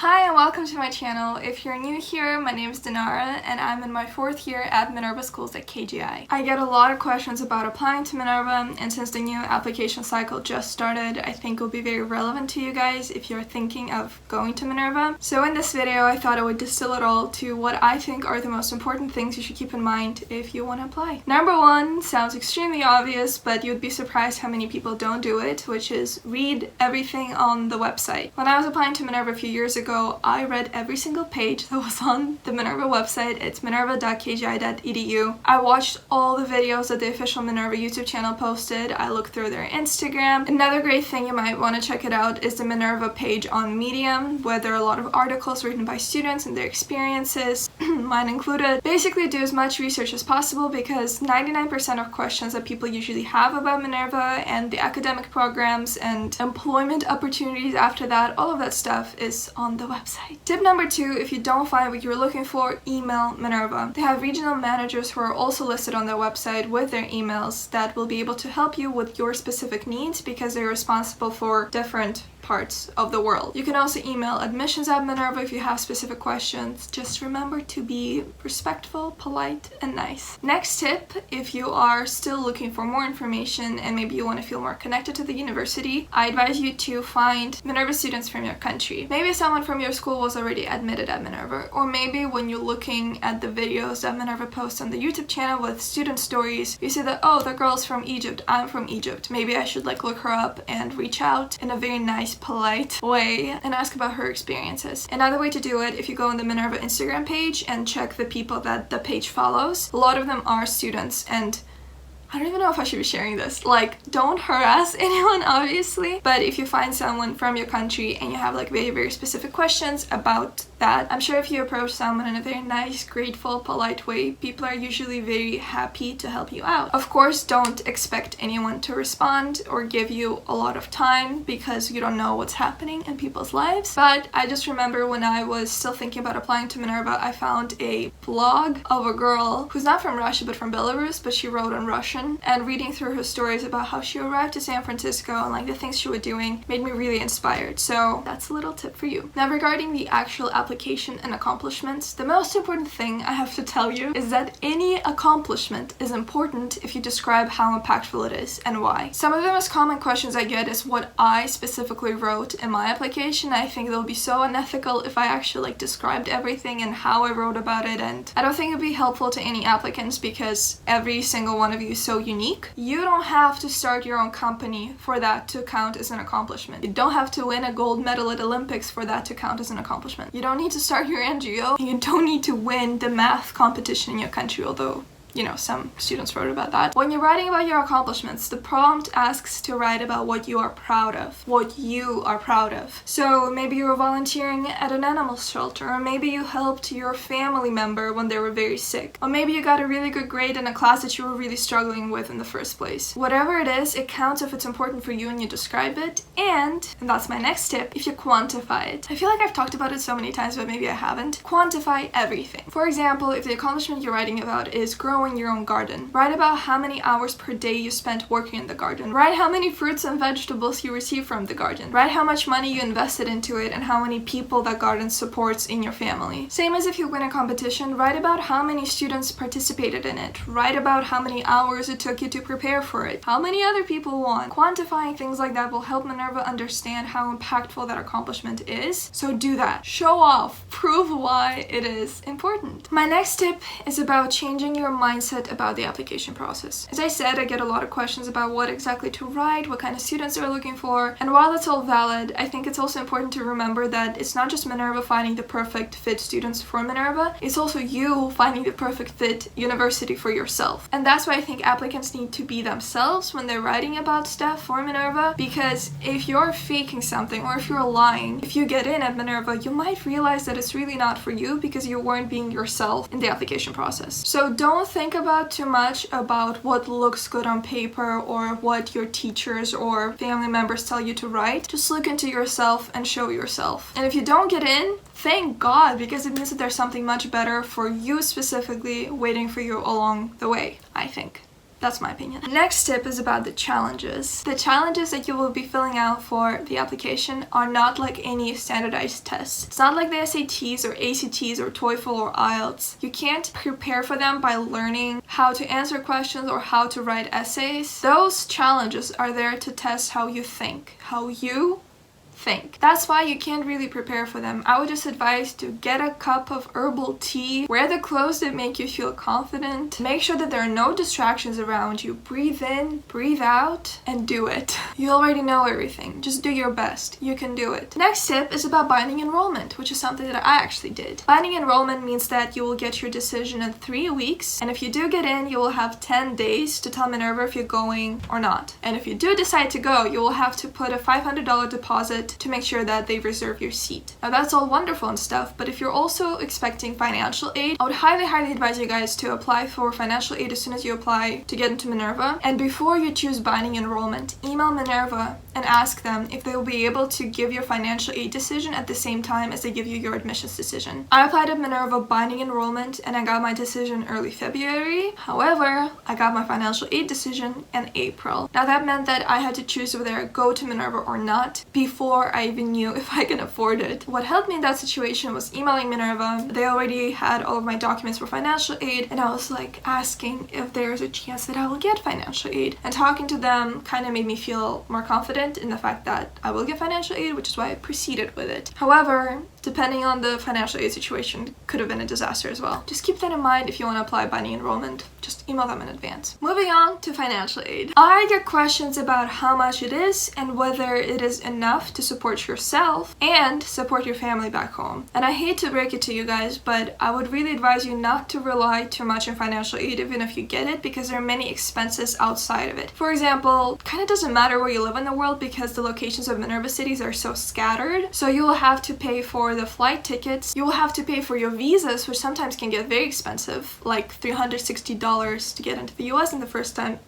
Hi and welcome to my channel. If you're new here, my name is Dinara and I'm in my 4th year at Minerva schools at KGI. I get a lot of questions about applying to Minerva, and since the new application cycle just started, I think it will be very relevant to you guys if you're thinking of going to Minerva. So in this video, I thought I would distill it all to what I think are the most important things you should keep in mind if you want to apply. Number one sounds extremely obvious, but you'd be surprised how many people don't do it, which is read everything on the website. When I was applying to Minerva a few years ago, I read every single page that was on the Minerva website. It's minerva.kgi.edu. I watched all the videos that the official Minerva YouTube channel posted. I looked through their Instagram. Another great thing, you might want to check it out, is the Minerva page on Medium, where there are a lot of articles written by students and their experiences, mine included. Basically, do as much research as possible because 99% of questions that people usually have about Minerva and the academic programs and employment opportunities after that, all of that stuff is on the website. Tip number 2, if you don't find what you're looking for, email Minerva. They have regional managers who are also listed on their website with their emails that will be able to help you with your specific needs because they're responsible for different parts of the world. You can also email admissions@Minerva if you have specific questions. Just remember to be respectful, polite, and nice. Next tip, if you are still looking for more information and maybe you want to feel more connected to the university, I advise you to find Minerva students from your country. Maybe someone from your school was already admitted at Minerva, or maybe when you're looking at the videos that Minerva posts on the YouTube channel with student stories, you see that, oh, the girl's from Egypt, I'm from Egypt. Maybe I should look her up and reach out in a very nice, polite way and ask about her experiences. Another way to do it, if you go on the Minerva Instagram page and check the people that the page follows, a lot of them are students, and I don't even know if I should be sharing this. Don't harass anyone, obviously, but if you find someone from your country and you have very, very specific questions about that, I'm sure if you approach someone in a very nice, grateful, polite way, people are usually very happy to help you out. Of course, don't expect anyone to respond or give you a lot of time because you don't know what's happening in people's lives. But I just remember when I was still thinking about applying to Minerva, I found a blog of a girl who's not from Russia but from Belarus, but she wrote in Russian, and reading through her stories about how she arrived to San Francisco and the things she was doing made me really inspired. So that's a little tip for you. Now, regarding the actual application and accomplishments, the most important thing I have to tell you is that any accomplishment is important if you describe how impactful it is and why. Some of the most common questions I get is what I specifically wrote in my application. I think it'll be so unethical if I actually described everything and how I wrote about it, and I don't think it'd be helpful to any applicants because every single one of you is so unique. You don't have to start your own company for that to count as an accomplishment. You don't have to win a gold medal at Olympics for that to count as an accomplishment. You don't need to start your NGO. You don't need to win the math competition in your country, although some students wrote about that. When you're writing about your accomplishments, the prompt asks to write about what you are proud of. What you are proud of. So maybe you were volunteering at an animal shelter, or maybe you helped your family member when they were very sick, or maybe you got a really good grade in a class that you were really struggling with in the first place. Whatever it is, it counts if it's important for you and you describe it, and that's my next tip, if you quantify it. I feel like I've talked about it so many times, but maybe I haven't. Quantify everything. For example, if the accomplishment you're writing about is growing your own garden, write about how many hours per day you spent working in the garden. Write how many fruits and vegetables you receive from the garden. Write how much money you invested into it and how many people that garden supports in your family. Same as if you win a competition, write about how many students participated in it. Write about how many hours it took you to prepare for it. How many other people won. Quantifying things like that will help Minerva understand how impactful that accomplishment is. So do that. Show off. Prove why it is important. My next tip is about changing your mindset about the application process. As I said, I get a lot of questions about what exactly to write, what kind of students they're looking for, and while it's all valid, I think it's also important to remember that it's not just Minerva finding the perfect fit students for Minerva, it's also you finding the perfect fit university for yourself. And that's why I think applicants need to be themselves when they're writing about stuff for Minerva, because if you're faking something or if you're lying, if you get in at Minerva, you might realize that it's really not for you because you weren't being yourself in the application process. So don't think about too much about what looks good on paper or what your teachers or family members tell you to write. Just look into yourself and show yourself. And if you don't get in, thank God, because it means that there's something much better for you specifically waiting for you along the way, I think. That's my opinion. The next tip is about the challenges. The challenges that you will be filling out for the application are not like any standardized tests. It's not like the SATs or ACTs or TOEFL or IELTS. You can't prepare for them by learning how to answer questions or how to write essays. Those challenges are there to test how you think. That's why you can't really prepare for them. I would just advise to get a cup of herbal tea, wear the clothes that make you feel confident, make sure that there are no distractions around you, breathe in, breathe out, and do it. You already know everything. Just do your best. You can do it. Next tip is about binding enrollment, which is something that I actually did. Binding enrollment means that you will get your decision in 3 weeks, and if you do get in, you will have 10 days to tell Minerva if you're going or not. And if you do decide to go, you will have to put a $500 deposit to make sure that they reserve your seat. Now that's all wonderful and stuff, but if you're also expecting financial aid, I would highly advise you guys to apply for financial aid as soon as you apply to get into Minerva. And before you choose binding enrollment, email Minerva and ask them if they will be able to give your financial aid decision at the same time as they give you your admissions decision. I applied at Minerva binding enrollment and I got my decision early February. However, I got my financial aid decision in April. Now that meant that I had to choose whether I go to Minerva or not before I even knew if I can afford it. What helped me in that situation was emailing Minerva. They already had all of my documents for financial aid, and I was like asking if there's a chance that I will get financial aid. And talking to them kind of made me feel more confident in the fact that I will get financial aid, which is why I proceeded with it. However, depending on the financial aid situation, it could have been a disaster as well. Just keep that in mind if you want to apply binding enrollment. Just email them in advance. Moving on to financial aid. I get questions about how much it is and whether it is enough to support yourself and support your family back home. And I hate to break it to you guys, but I would really advise you not to rely too much on financial aid even if you get it, because there are many expenses outside of it. For example, it kind of doesn't matter where you live in the world because the locations of Minerva cities are so scattered. So you will have to pay for the flight tickets. You will have to pay for your visas, which sometimes can get very expensive, like $360 to get into the US in the first time.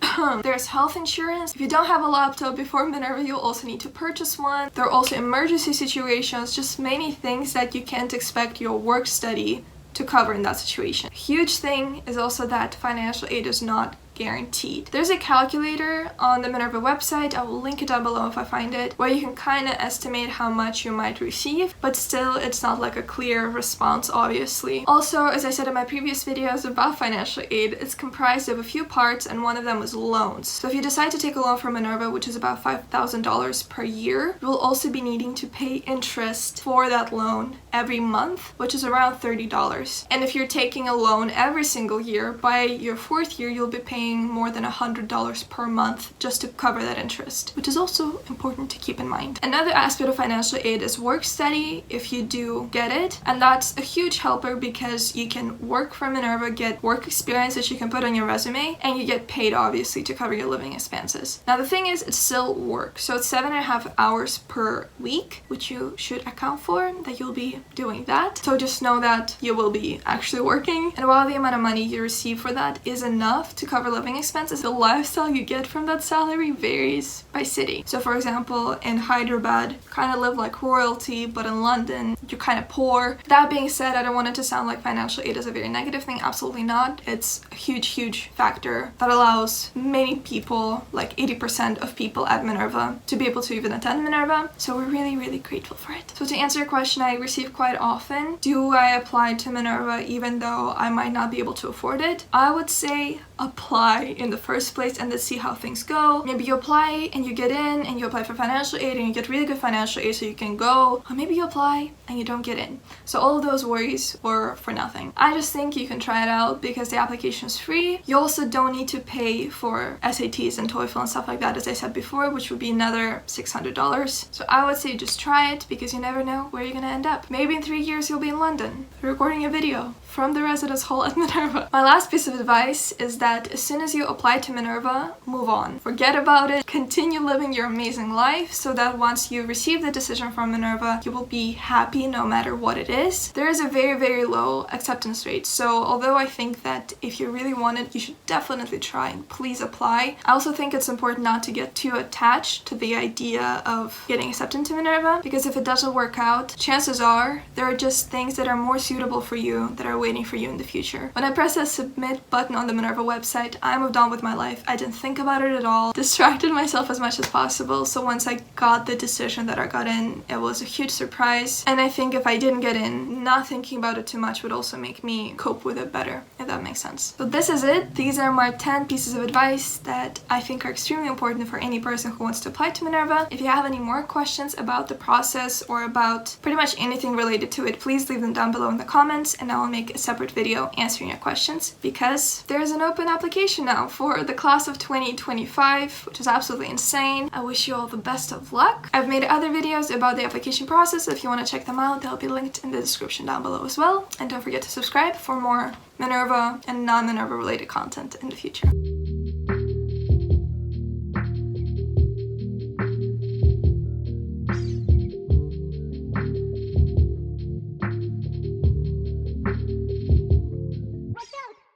There's health insurance. If you don't have a laptop before Minerva, you'll also need to purchase one. There are also emergency situations, just many things that you can't expect your work study to cover in that situation. A huge thing is also that financial aid is not guaranteed. There's a calculator on the Minerva website, I will link it down below if I find it, where you can kind of estimate how much you might receive, but still it's not like a clear response, obviously. Also, as I said in my previous videos about financial aid, it's comprised of a few parts and one of them is loans. So if you decide to take a loan from Minerva, which is about $5,000 per year, you will also be needing to pay interest for that loan every month, which is around $30. And if you're taking a loan every single year, by your 4th year you'll be paying more than $100 per month just to cover that interest, which is also important to keep in mind. Another aspect of financial aid is work study if you do get it, and that's a huge helper because you can work for Minerva, get work experience that you can put on your resume, and you get paid obviously to cover your living expenses. Now the thing is, it's still work, so it's 7.5 hours per week, which you should account for that you'll be doing that. So just know that you will be actually working, and while the amount of money you receive for that is enough to cover living expenses, the lifestyle you get from that salary varies by city. So for example, in Hyderabad, you kind of live like royalty, but in London, you're kind of poor. That being said, I don't want it to sound like financial aid is a very negative thing. Absolutely not. It's a huge factor that allows many people, like 80% of people at Minerva, to be able to even attend Minerva. So we're really grateful for it. So to answer your question, I receive quite often, do I apply to Minerva even though I might not be able to afford it? I would say apply in the first place and then see how things go. Maybe you apply and you get in and you apply for financial aid and you get really good financial aid so you can go, or maybe you apply and you don't get in. So all of those worries were for nothing. I just think you can try it out because the application is free. You also don't need to pay for SATs and TOEFL and stuff like that, as I said before, which would be another $600. So I would say just try it because you never know where you're gonna end up. Maybe in 3 years you'll be in London recording a video from the residence hall at Minerva. My last piece of advice is that as soon as you apply to Minerva, move on. Forget about it. Continue living your amazing life so that once you receive the decision from Minerva, you will be happy no matter what it is. There is a very low acceptance rate. So although I think that if you really want it, you should definitely try and please apply. I also think it's important not to get too attached to the idea of getting accepted to Minerva, because if it doesn't work out, chances are there are just things that are more suitable for you that are waiting for you in the future. When I press that submit button on the Minerva website, I moved on with my life. I didn't think about it at all, distracted myself as much as possible. So once I got the decision that I got in, it was a huge surprise. And I think if I didn't get in, not thinking about it too much would also make me cope with it better, if that makes sense. So this is it. These are my 10 pieces of advice that I think are extremely important for any person who wants to apply to Minerva. If you have any more questions about the process or about pretty much anything related to it, please leave them down below in the comments and I will make a separate video answering your questions, because there's an open application now for the class of 2025, which is absolutely insane. I wish you all the best of luck. I've made other videos about the application process. If you want to check them out, they'll be linked in the description down below as well. And don't forget to subscribe for more Minerva and non-Minerva related content in the future.